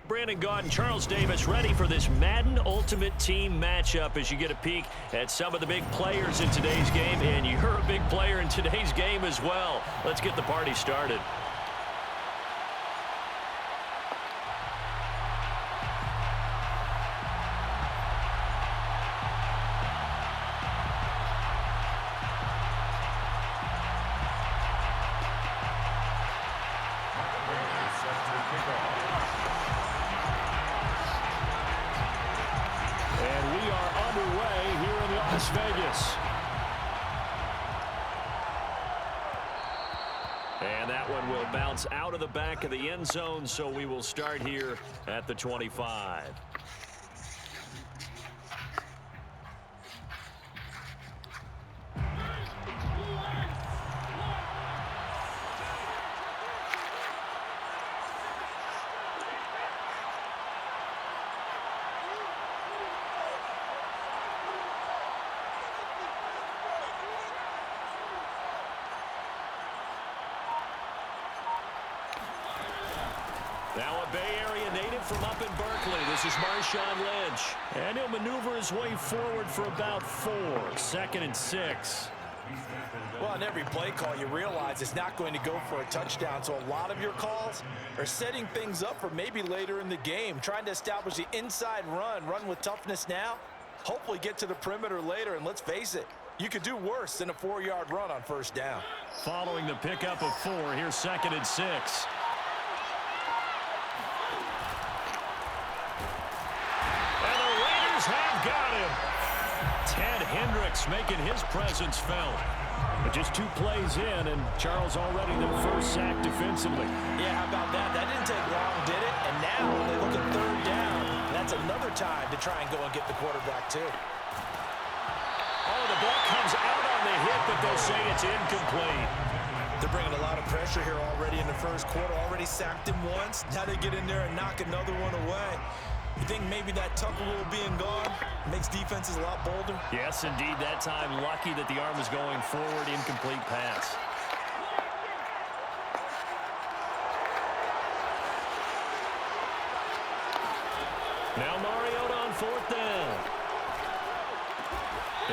Brandon Gaud and Charles Davis ready for this Madden Ultimate Team matchup as you get a peek at some of the big players in today's game, and you're a big player in today's game as well. Let's get the party started. Vegas. And that one will bounce out of the back of the end zone, so we will start here at the 25. Now a Bay Area native from up in Berkeley. This is Marshawn Lynch. And he'll maneuver his way forward for about 4. 2nd and 6. Well, in every play call, you realize it's not going to go for a touchdown. So a lot of your calls are setting things up for maybe later in the game, trying to establish the inside run with toughness now, hopefully get to the perimeter later. And let's face it, you could do worse than a 4-yard run on 1st down. Following the pickup of 4, here's 2nd and 6. Have got him. Ted Hendricks making his presence felt. But just 2 plays in, and Charles already their first sack defensively. Yeah, how about that? That didn't take long, did it? And now they look at 3rd down. That's another time to try and go and get the quarterback, too. Oh, the ball comes out on the hit, but they'll say it's incomplete. They're bringing a lot of pressure here already in the 1st quarter. Already sacked him once. Now they get in there and knock another one away. You think maybe that Tucker rule being gone makes defenses a lot bolder? Yes, indeed. That time, lucky that the arm was going forward. Incomplete pass. Now Mariota on 4th down.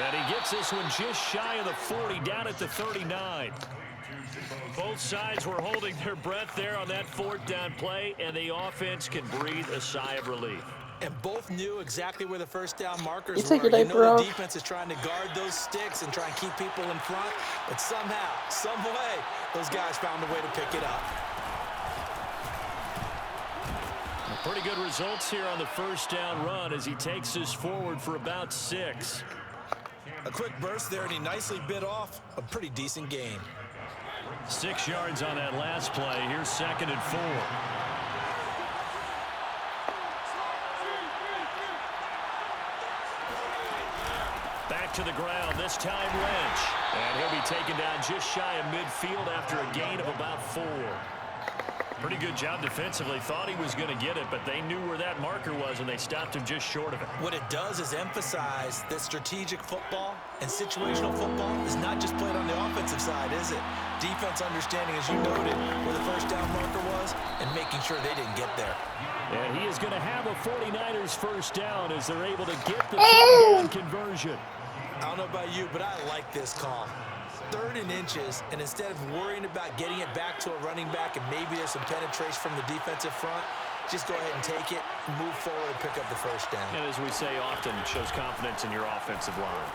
And he gets this one just shy of the 40, down at the 39. Both sides were holding their breath there on that 4th down play, and the offense can breathe a sigh of relief. And both knew exactly where the 1st down markers were. You know the defense is trying to guard those sticks and try and keep people in front. But somehow, some way, those guys found a way to pick it up. Pretty good results here on the 1st down run as he takes us forward for about 6. A quick burst there, and he nicely bit off a pretty decent gain. 6 yards on that last play. Here's 2nd and 4. Back to the ground, this time Lynch. And he'll be taken down just shy of midfield after a gain of about 4. Pretty good job defensively. Thought he was going to get it, but they knew where that marker was, and they stopped him just short of it. What it does is emphasize that strategic football and situational football is not just played on the offensive side, is it? Defense understanding, as you noted, where the 1st down marker was and making sure they didn't get there. And he is going to have a 49ers 1st down as they're able to get the 3rd down conversion. I don't know about you, but I like this call. 3rd and inches, and instead of worrying about getting it back to a running back and maybe there's some penetration from the defensive front, just go ahead and take it, move forward, and pick up the 1st down. And as we say often, it shows confidence in your offensive line.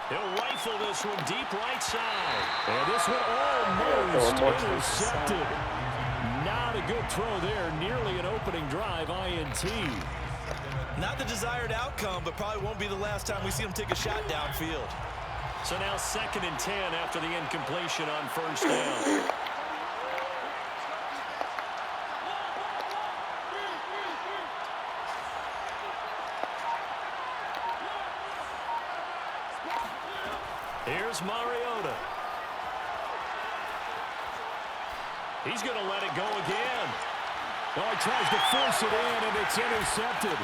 He'll rifle this one deep right side. And this one almost intercepted. Not a good throw there. Nearly an opening drive INT. Not the desired outcome, but probably won't be the last time we see him take a shot downfield. So now 2nd and 10 after the incompletion on 1st down. Here's Mariota. He's going to let it go again. Oh, he tries to force it in, and it's intercepted.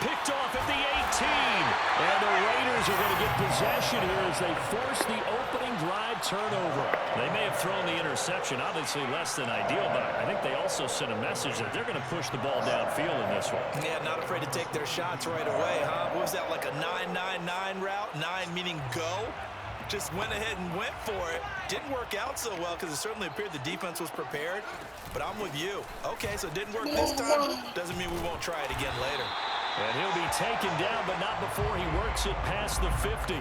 Picked off at the 18. And the Raiders are going to get possession here as they force the opening drive turnover. They may have thrown the interception, obviously less than ideal, but I think they also sent a message that they're going to push the ball downfield in this one. Yeah, not afraid to take their shots right away, huh? What was that, like a 9-9-9 route? 9 meaning go? Just went ahead and went for it. Didn't work out so well because it certainly appeared the defense was prepared. But I'm with you. Okay, so it didn't work this time. Doesn't mean we won't try it again later. And he'll be taken down, but not before he works it past the 50.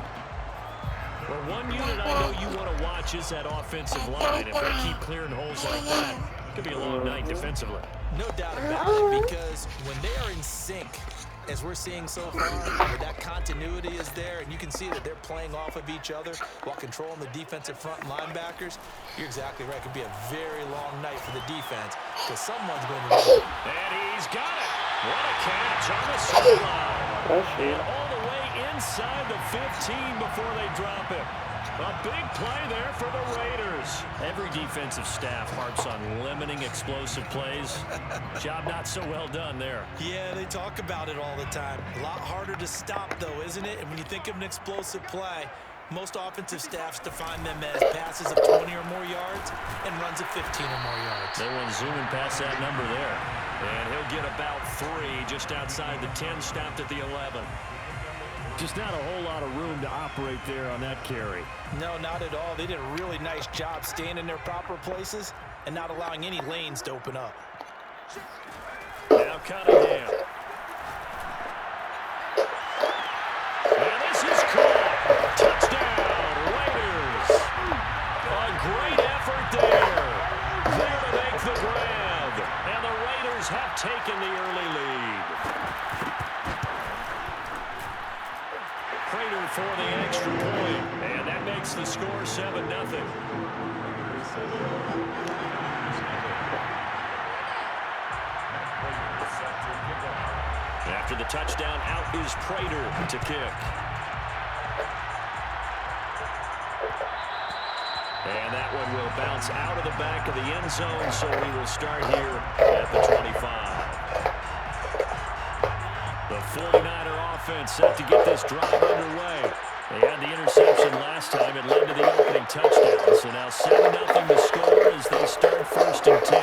Well, one unit I know you want to watch is that offensive line. If they keep clearing holes like that, it could be a long night defensively. No doubt about it, because when they are in sync, as we're seeing so far, where that continuity is there, and you can see that they're playing off of each other while controlling the defensive front linebackers, you're exactly right. It could be a very long night for the defense because someone's going to win. And he's got it. What a catch on the sideline. And all the way inside the 15 before they drop it. A big play there for the Raiders. Every defensive staff harps on limiting explosive plays. Job not so well done there. Yeah, they talk about it all the time. A lot harder to stop, though, isn't it? And when you think of an explosive play, most offensive staffs define them as passes of 20 or more yards and runs of 15 or more yards. They went zooming past that number there. And he'll get about 3 just outside the 10, stopped at the 11. Just not a whole lot of room to operate there on that carry. No, not at all. They did a really nice job staying in their proper places and not allowing any lanes to open up. Now Cunningham. And this is caught. Touchdown, Raiders. A great effort there. There to make the grab. And the Raiders have taken the early lead. Prater for the extra point. And that makes the score 7-0. After the touchdown, out is Prater to kick. And that one will bounce out of the back of the end zone, so we will start here at the 25. The 49er offense set to get this drive underway. They had the interception last time. It led to the opening touchdown. So now 7-0 to score as they start 1st and 10.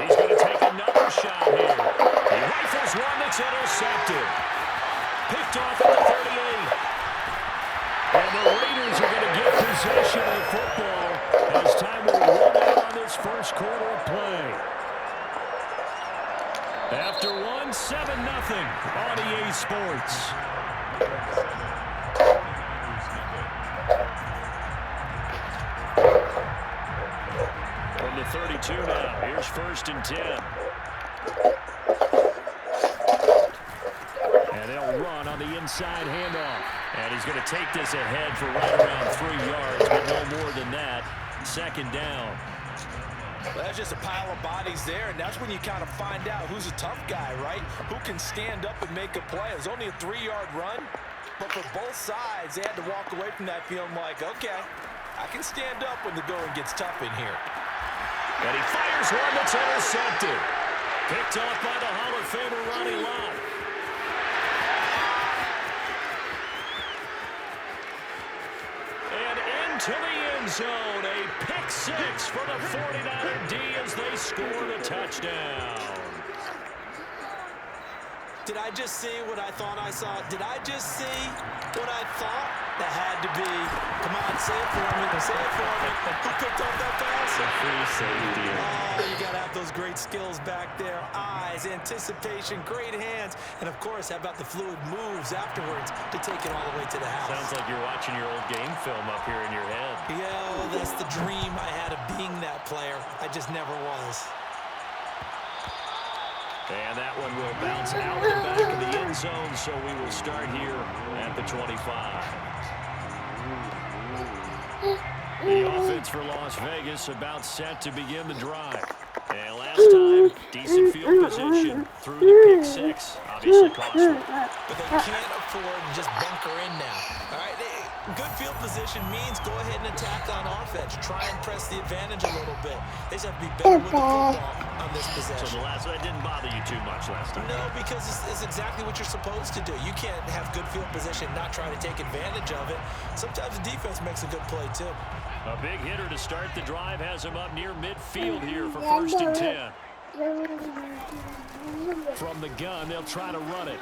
He's going to take another shot here. He rifles one that's intercepted. Picked off at the 38. And the Raiders are going to get possession of the football as time will run out on this first quarter of play. After 7-0 on EA Sports. From the 32 now, here's 1st and 10. And they'll run on the inside handoff. And he's going to take this ahead for right around 3 yards, but no more than that. 2nd down. Well, that's just a pile of bodies there, and that's when you kind of find out who's a tough guy, right? Who can stand up and make a play. It was only a 3-yard run, but for both sides, they had to walk away from that feeling like, okay, I can stand up when the going gets tough in here. And he fires one that's intercepted. Picked off by the Hall of Famer Ronnie Lott. And into the end zone, a pick 6 for the 49er D as they score the touchdown. Did I just see what I thought I saw? Did I just see what I thought? That had to be. Come on, say it for me. Say it for me. Who picked up that pass? A free safety. Oh, you got to have those great skills back there. Eyes, anticipation, great hands. And, of course, how about the fluid moves afterwards to take it all the way to the house? Sounds like you're watching your old game film up here in your head. Yeah, well, that's the dream I had of being that player. I just never was. And that one will bounce out of the back of the end zone, so we will start here at the 25. The offense for Las Vegas about set to begin the drive. And last time, decent field position through the pick six. Obviously costly. But they can't afford to just bunker in now. All right, good field position means go ahead and attack on offense. Try and press the advantage a little bit. They just have to be better with the football on this possession. So that didn't bother you too much last time? No, because it's exactly what you're supposed to do. You can't have good field position, not try to take advantage of it. Sometimes the defense makes a good play, too. A big hitter to start the drive has him up near midfield here for 1st and 10. From the gun, they'll try to run it.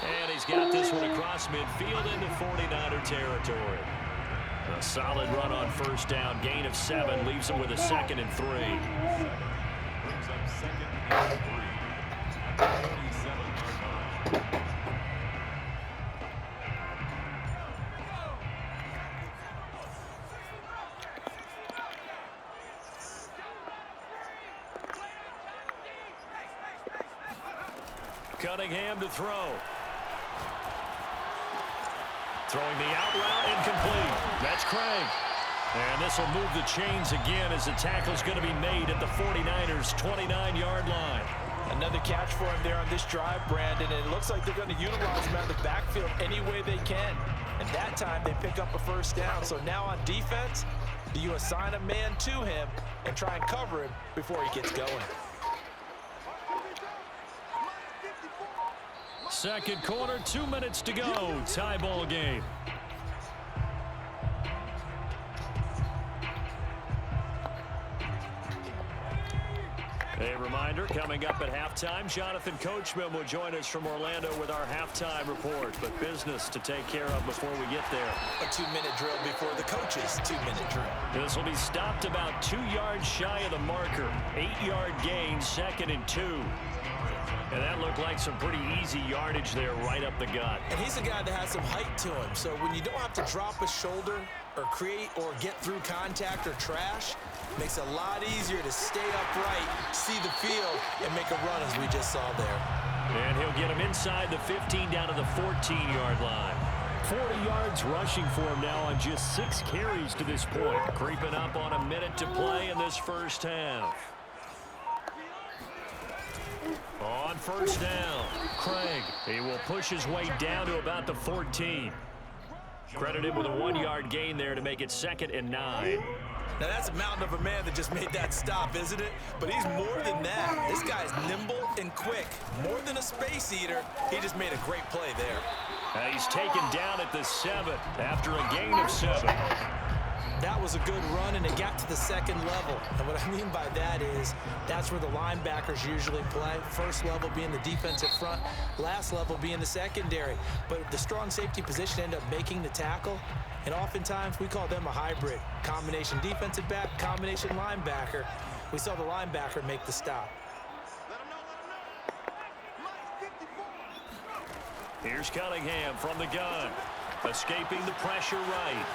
And he's got this one across midfield into 49er territory. A solid run on 1st down. Gain of 7 leaves him with a 2nd and 3. Brings up 2nd and 3. 37-yard line. Cunningham to throw. Throwing the out route, incomplete. That's Craig. And this will move the chains again as the tackle's going to be made at the 49ers' 29-yard line. Another catch for him there on this drive, Brandon, and it looks like they're going to utilize him out of the backfield any way they can. And that time they pick up a 1st down. So now on defense, do you assign a man to him and try and cover him before he gets going? Second quarter, 2 minutes to go. Tie ball game. A reminder, coming up at halftime, Jonathan Coachman will join us from Orlando with our halftime report. But business to take care of before we get there. A 2-minute drill before the coach's 2-minute drill. This will be stopped about 2 yards shy of the marker. 8-yard gain, 2nd and 2. And that looked like some pretty easy yardage there right up the gut. And he's a guy that has some height to him. So when you don't have to drop a shoulder or create or get through contact or trash, makes it a lot easier to stay upright, see the field, and make a run as we just saw there. And he'll get him inside the 15 down to the 14-yard line. 40 yards rushing for him now on just 6 carries to this point. Creeping up on a minute to play in this first half. On 1st down, Craig. He will push his way down to about the 14. Credited with a 1-yard gain there to make it 2nd and 9. Now that's a mountain of a man that just made that stop, isn't it? But he's more than that. This guy's nimble and quick. More than a space eater, he just made a great play there. He's taken down at the 7 after a gain of 7. That was a good run, and it got to the 2nd level. And what I mean by that is that's where the linebackers usually play. First level being the defensive front, last level being the secondary. But the strong safety position ended up making the tackle, and oftentimes we call them a hybrid. Combination defensive back, combination linebacker. We saw the linebacker make the stop. Here's Cunningham from the gun. Escaping the pressure right.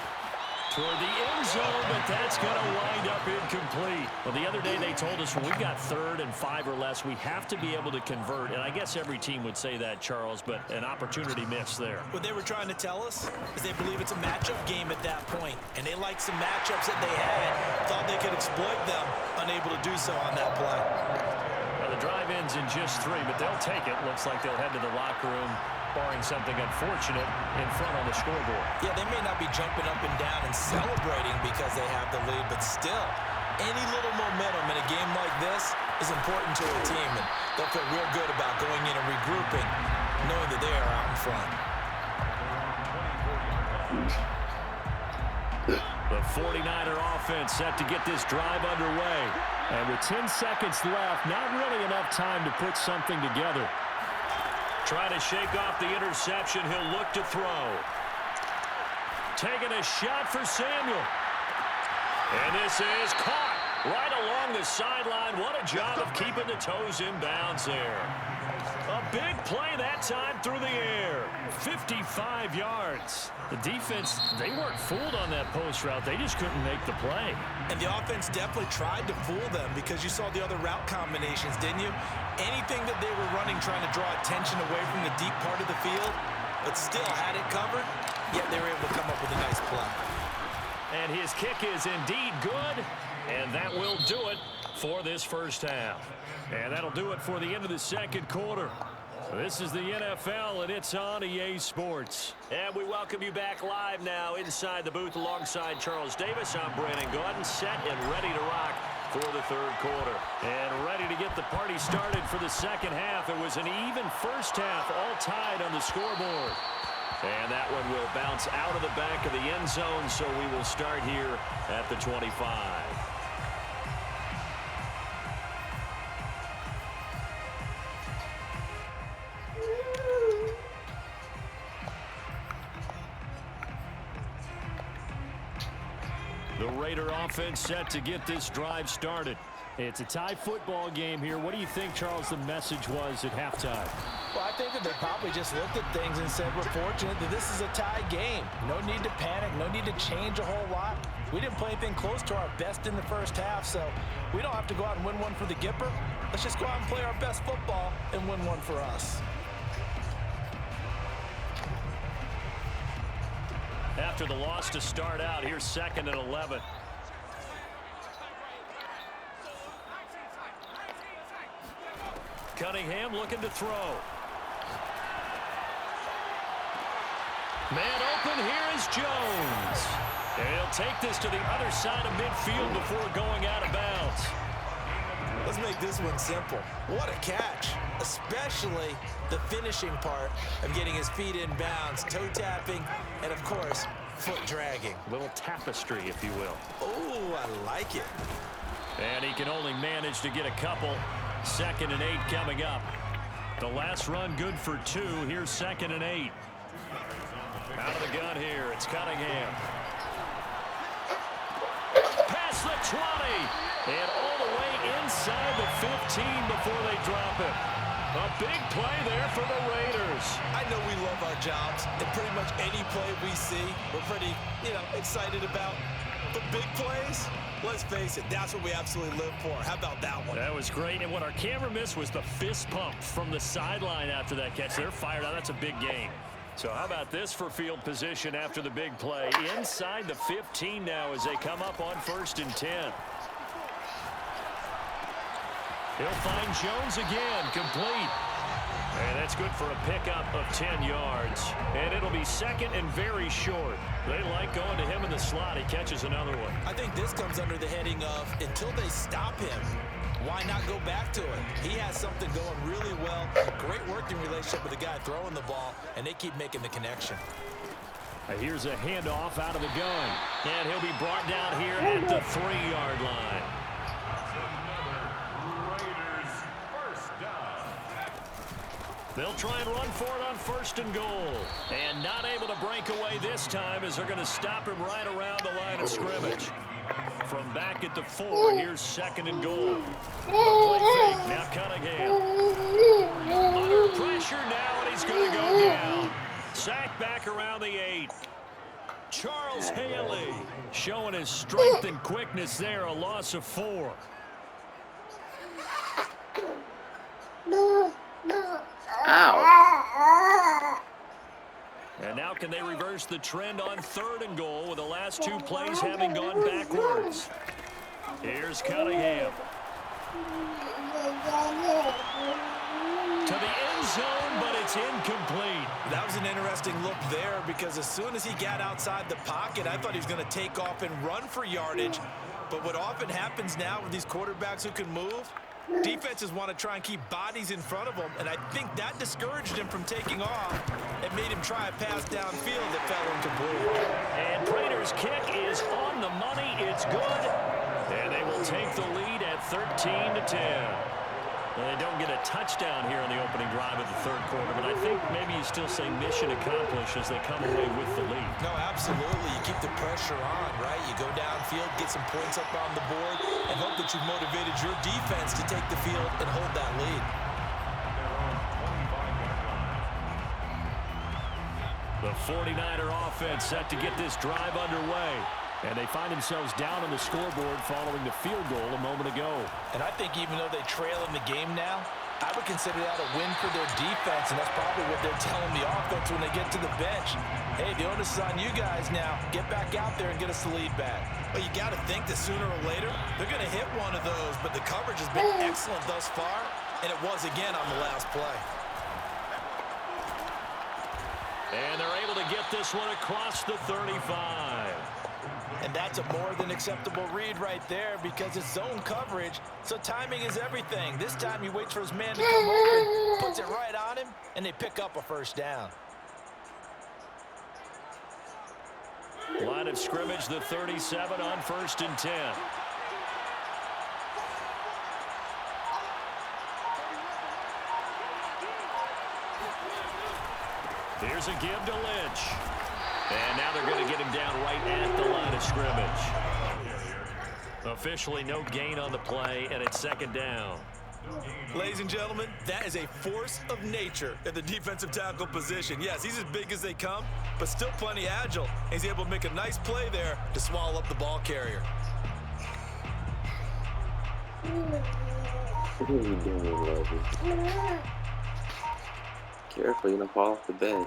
Toward the end zone, but that's going to wind up incomplete. Well, the other day they told us when we got 3rd and 5 or less, we have to be able to convert. And I guess every team would say that, Charles, but an opportunity missed there. What they were trying to tell us is they believe it's a matchup game at that point. And they liked some matchups that they had, thought they could exploit them, unable to do so on that play. Well, the drive ends in just 3, but they'll take it. Looks like they'll head to the locker room, barring something unfortunate in front on the scoreboard. Yeah, they may not be jumping up and down and celebrating because they have the lead, but still, any little momentum in a game like this is important to a team, and they'll feel real good about going in and regrouping, knowing that they are out in front. The 49er offense set to get this drive underway. And with 10 seconds left, not really enough time to put something together. Trying to shake off the interception. He'll look to throw. Taking a shot for Samuel. And this is caught right along the sideline. What a job of keeping the toes in bounds there. A big play that time through the air. 55 yards. The defense, they weren't fooled on that post route. They just couldn't make the play. And the offense definitely tried to fool them because you saw the other route combinations, didn't you? Anything that they were running trying to draw attention away from the deep part of the field, but still had it covered, yet they were able to come up with a nice play. And his kick is indeed good, and that will do it for this first half. And that'll do it for the end of the second quarter. This is the NFL, and it's on EA Sports. And we welcome you back live now inside the booth alongside Charles Davis. I'm Brandon Gordon, set and ready to rock for the third quarter. And ready to get the party started for the second half. It was an even first half, all tied on the scoreboard. And that one will bounce out of the back of the end zone, so we will start here at the 25. The Raider offense set to get this drive started. It's a tie football game here. What do you think, Charles, the message was at halftime? Well, I think that they probably just looked at things and said, we're fortunate that this is a tie game. No need to panic, no need to change a whole lot. We didn't play anything close to our best in the first half, so we don't have to go out and win one for the Gipper. Let's just go out and play our best football and win one for us. After the loss to start out, here's 2nd and 11. Cunningham looking to throw. Man open, here is Jones. And he'll take this to the other side of midfield before going out of bounds. Let's make this one simple. What a catch, especially the finishing part of getting his feet in bounds, toe tapping, and of course, foot dragging. Little tapestry, if you will. Oh, I like it. And he can only manage to get a couple. 2nd and 8 coming up. The last run good for 2. Here's 2nd and 8. Out of the gun here, it's Cunningham. Past the 20. And all the way inside the 15 before they drop it. A big play there for the Raiders. I know we love our jobs, and pretty much any play we see, we're pretty, excited about. But big plays, let's face it, that's what we absolutely live for. How about that one? That was great, and what our camera missed was the fist pump from the sideline after that catch. They're fired out. That's a big gain. So how about this for field position after the big play? Inside the 15 now as they come up on 1st and 10. He'll find Jones again, complete. And that's good for a pickup of 10 yards. And it'll be 2nd and very short. They like going to him in the slot. He catches another one. I think this comes under the heading of, until they stop him, why not go back to it? He has something going really well, a great working relationship with the guy throwing the ball, and they keep making the connection. Here's a handoff out of the gun. And he'll be brought down here at the 3-yard line. They'll try and run for it on 1st and goal. And not able to break away this time as they're going to stop him right around the line of scrimmage. From back at the 4, here's 2nd and goal. Play fake, now Cunningham. Under pressure now, and he's going to go down. Sacked back around the 8. Charles Haley showing his strength and quickness there, a loss of 4. Ow. And now can they reverse the trend on 3rd and goal with the last 2 plays having gone backwards? Here's Cunningham. To the end zone, but it's incomplete. That was an interesting look there because as soon as he got outside the pocket, I thought he was going to take off and run for yardage. But what often happens now with these quarterbacks who can move, defenses want to try and keep bodies in front of them, and I think that discouraged him from taking off and made him try a pass downfield that fell incomplete. And Prater's kick is on the money. It's good. And they will take the lead at 13-10. Well, they don't get a touchdown here on the opening drive of the third quarter, but I think maybe you still say mission accomplished as they come away with the lead. No, absolutely. You keep the pressure on, right? You go downfield, get some points up on the board, and hope that you've motivated your defense to take the field and hold that lead. The 49er offense set to get this drive underway. And they find themselves down on the scoreboard following the field goal a moment ago. And I think even though they trail in the game now, I would consider that a win for their defense, and that's probably what they're telling the offense when they get to the bench. Hey, the onus is on you guys now. Get back out there and get us the lead back. Well, you got to think that sooner or later, they're going to hit one of those, but the coverage has been excellent thus far, and it was again on the last play. And they're able to get this one across the 35. And that's a more than acceptable read right there because it's zone coverage, so timing is everything. This time he waits for his man to come open, puts it right on him, and they pick up a first down. Line of scrimmage, the 37 on 1st and 10. Here's a give to Lynch. And now they're going to get him down right at the line of scrimmage. Officially no gain on the play, and it's 2nd down. Ladies and gentlemen, that is a force of nature at the defensive tackle position. Yes, he's as big as they come, but still plenty agile. He's able to make a nice play there to swallow up the ball carrier. What are you doing, Logan? Careful, you're gonna fall off the bed.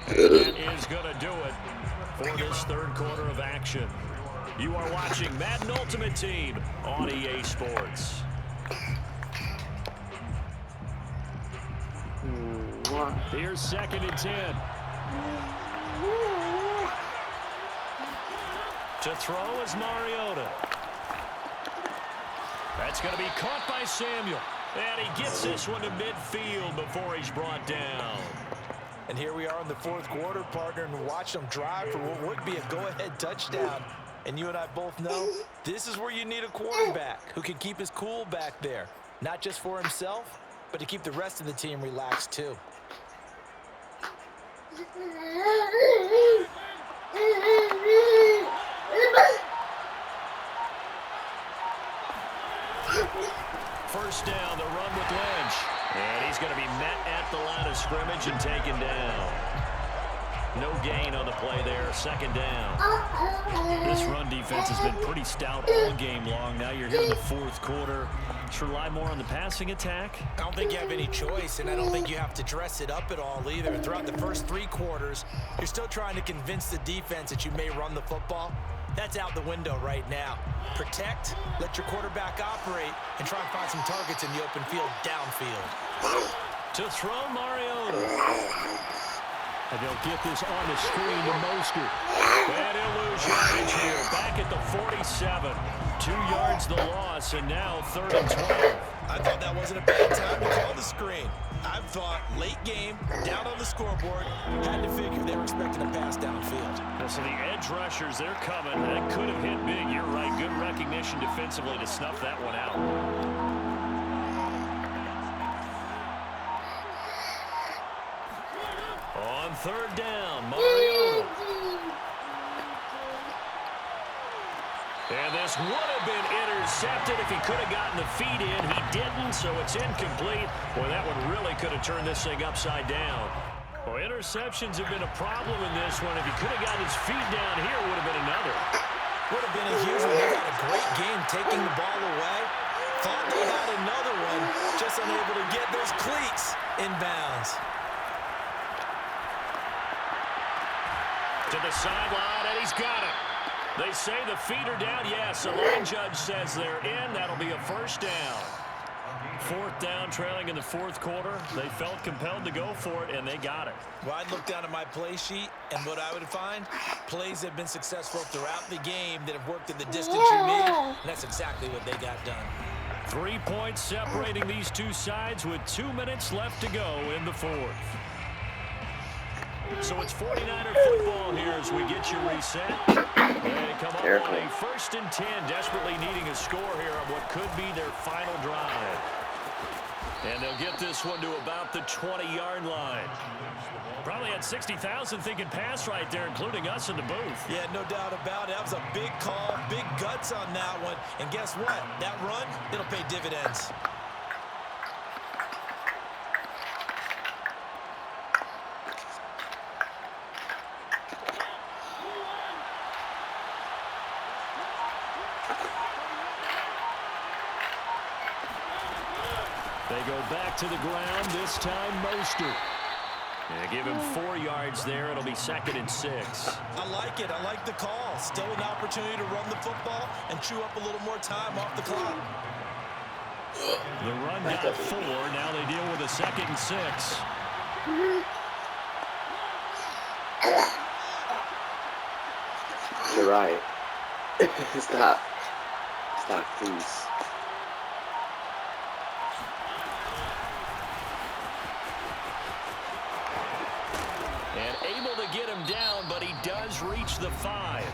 And that is going to do it for this 3rd quarter of action. You are watching Madden Ultimate Team on EA Sports. Here's 2nd and 10. To throw is Mariota. That's going to be caught by Samuel. And he gets this one to midfield before he's brought down. And here we are in the 4th quarter, partner, and watch them drive for what would be a go-ahead touchdown. And you and I both know this is where you need a quarterback who can keep his cool back there. Not just for himself, but to keep the rest of the team relaxed too. First down, the run with Lynch. And he's going to be met at the line of scrimmage and taken down. No gain on the play there, 2nd down. This run defense has been pretty stout all game long. Now you're here in the 4th quarter. Should rely more on the passing attack? I don't think you have any choice, and I don't think you have to dress it up at all either. Throughout the first 3 quarters, you're still trying to convince the defense that you may run the football. That's out the window right now. Protect, let your quarterback operate, and try and find some targets in the open field downfield. To throw, Mariota. And they'll get this on the screen to Mostert. And he'll lose yardage here. Back at the 47. 2 yards the loss, and now 3rd and 12. I thought that wasn't a bad time to call the screen. I thought late game, down on the scoreboard, had to figure they were expecting a pass downfield. So the edge rushers, they're coming. That could have hit big. You're right. Good recognition defensively to snuff that one out. On 3rd down, Mariota. And this would have been intercepted if he could have gotten the feet in. He didn't, so it's incomplete. Boy, that one really could have turned this thing upside down. Well, interceptions have been a problem in this one. If he could have got his feet down here, it would have been another. Would have been a huge one. They had a great game taking the ball away. Thought they had another one, just unable to get those cleats in bounds. To the sideline, and he's got it. They say the feet are down. Yes, the line judge says they're in. That'll be a first down. 4th down, trailing in the 4th quarter. They felt compelled to go for it, and they got it. Well, I'd look down at my play sheet, and what I would find, plays have been successful throughout the game that have worked at the distance you need, and that's exactly what they got done. 3 points separating these two sides with 2 minutes left to go in the 4th. So it's 49er football here as we get you reset. They come up on a 1st and 10, desperately needing a score here on what could be their final drive. And they'll get this one to about the 20-yard line. Probably had 60,000 thinking pass right there, including us in the booth. Yeah, no doubt about it. That was a big call, big guts on that one. And guess what? That run, it'll pay dividends. They go back to the ground, this time Mostert. Yeah, give him 4 yards there. It'll be 2nd and 6. I like it. I like the call. Still an opportunity to run the football and chew up a little more time off the clock. The run got 4. Now they deal with a 2nd and 6. You're right. Stop. Stop, please. And able to get him down, but he does reach the 5.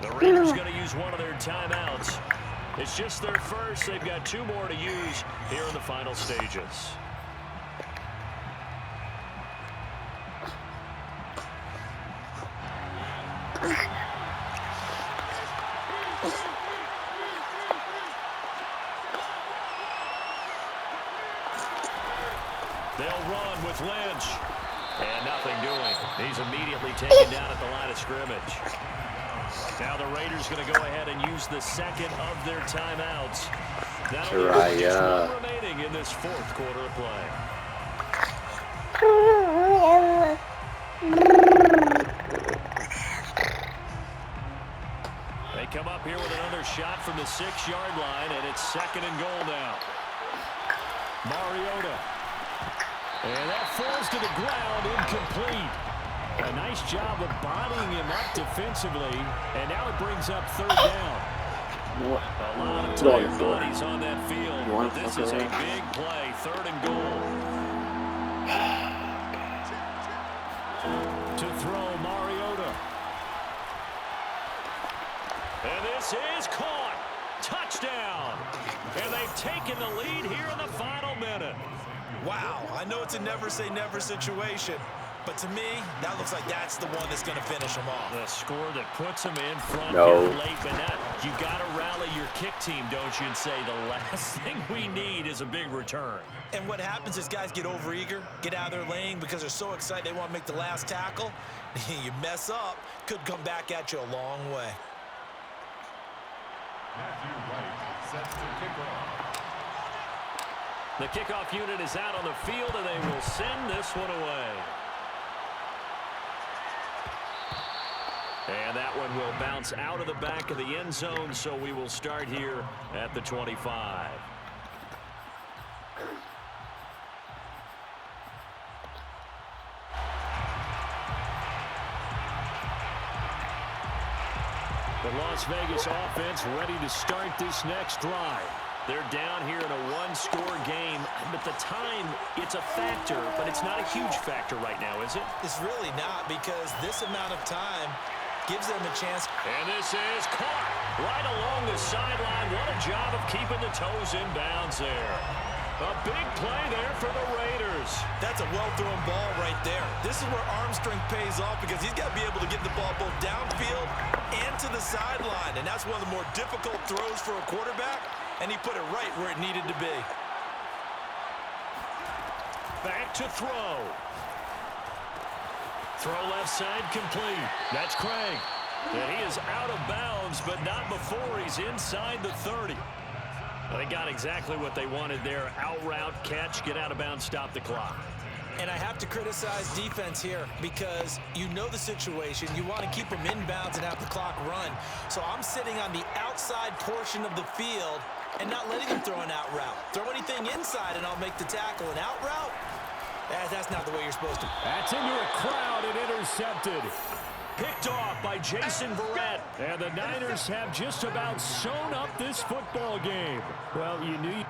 The Raiders going to use one of their timeouts. It's just their first. They've got 2 more to use here in the final stages. They'll run with Lynch. And nothing doing. He's immediately taken down at the line of scrimmage. Now the Raiders going to go ahead and use the 2nd of their timeouts. That'll be just 1 remaining in this 4th quarter of play. They come up here with another shot from the 6-yard line, and it's 2nd and goal now. Mariota. And that falls to the ground, incomplete. A nice job of bodying him up defensively, and now it brings up 3rd down. A lot of tired bodies on that field, but this is a big play, 3rd and goal. To throw, Mariota. And this is caught. Touchdown. And they've taken the lead here in the final minute. Wow, I know it's a never-say-never situation, but to me, that looks like that's the one that's going to finish them off. The score that puts them in front here late, but now you got to rally your kick team, don't you, and say the last thing we need is a big return. And what happens is guys get overeager, get out of their lane because they're so excited they want to make the last tackle. You mess up, could come back at you a long way. Matthew Wright sets the kickoff. The kickoff unit is out on the field, and they will send this one away. And that one will bounce out of the back of the end zone, so we will start here at the 25. The Las Vegas offense ready to start this next drive. They're down here in a 1-score game, but the time, it's a factor, but it's not a huge factor right now, is it? It's really not, because this amount of time gives them a chance. And this is caught right along the sideline. What a job of keeping the toes in bounds there. A big play there for the Raiders. That's a well-thrown ball right there. This is where arm strength pays off, because he's got to be able to get the ball both downfield and to the sideline, and that's one of the more difficult throws for a quarterback. And he put it right where it needed to be. Back to throw. Throw left side complete. That's Craig. And he is out of bounds, but not before he's inside the 30. They got exactly what they wanted there. Out route, catch, get out of bounds, stop the clock. And I have to criticize defense here because you know the situation. You want to keep them inbounds and have the clock run. So I'm sitting on the outside portion of the field and not letting him throw an out route. Throw anything inside and I'll make the tackle. An out route? That's not the way you're supposed to. That's into a crowd and intercepted. Picked off by Jason Verrett. And the Niners have just about sewn up this football game. Well, you knew...